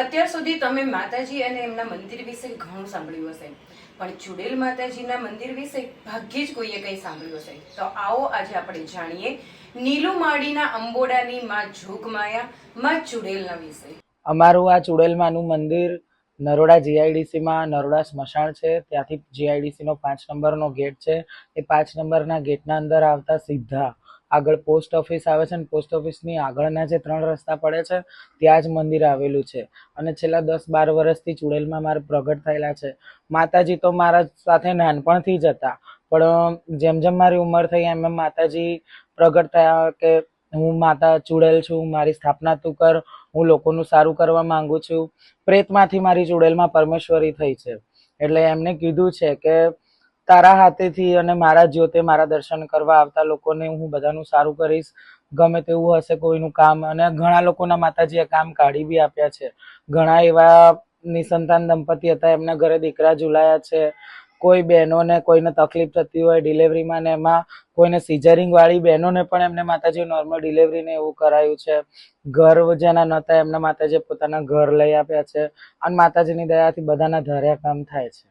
અત્યાર સુધી તમે માતાજી અને એમના મંદિર વિશે ઘણું સાંભળ્યું હશે, પણ ચુડેલ માતાજીના મંદિર વિશે ભાગ્યે જ કોઈએ કંઈ સાંભળ્યું હશે. તો આવો આજે આપણે જાણીએ નીલુમાડીના અંબોડાની માં જોગમાયા માં ચુડેલના વિશે. અમારું આ ચુડેલમાનું મંદિર નરોડા જીઆઈડીસીમાં નરોડા સ્મશાન છે. ત્યાંથી જીઆઈડીસી નો 5 નંબરનો ગેટ છે. એ 5 નંબરના ગેટના અંદર આવતા સીધા આગળ પોસ્ટ ઓફિસ આવે છે, અને પોસ્ટ ઓફિસની આગળના જે 3 રસ્તા પડે છે ત્યાં જ મંદિર આવેલું છે. અને છેલ્લા 10-12 વર્ષથી ચુડેલમાં મારે પ્રગટ થયેલા છે. માતાજી તો મારા સાથે નાનપણથી જ હતા, પણ જેમ જેમ મારી ઉંમર થઈ એમ એમ માતાજી પ્રગટ થયા કે હું માતા ચુડેલ છું, મારી સ્થાપના તું કર, હું લોકોનું સારું કરવા માંગુ છું. પ્રેતમાંથી મારી ચુડેલમાં પરમેશ્વરી થઈ છે. એટલે એમને કીધું છે કે તારા હાથેથી અને મારા જ્યોતે મારા દર્શન કરવા આવતા લોકોને હું બધાનું સારું કરીશ, ગમે તેવું હશે કોઈનું કામ. અને ઘણા લોકોના માતાજીએ કામ કાઢી બી આપ્યા છે. ઘણા એવા નિસંતાન દંપતી હતા, એમના ઘરે દીકરા ઝૂલાયા છે. કોઈ બહેનોને કોઈને તકલીફ થતી હોય ડિલિવરીમાં ને એમાં કોઈને સિઝરિંગ વાળી બહેનોને પણ એમને માતાજી નોર્મલ ડિલિવરી ને એવું કરાયું છે. ઘર જેના નહોતા એમના માતાજી પોતાના ઘર લઈ આપ્યા છે. અને માતાજીની દયાથી બધાના ધાર્યા કામ થાય છે.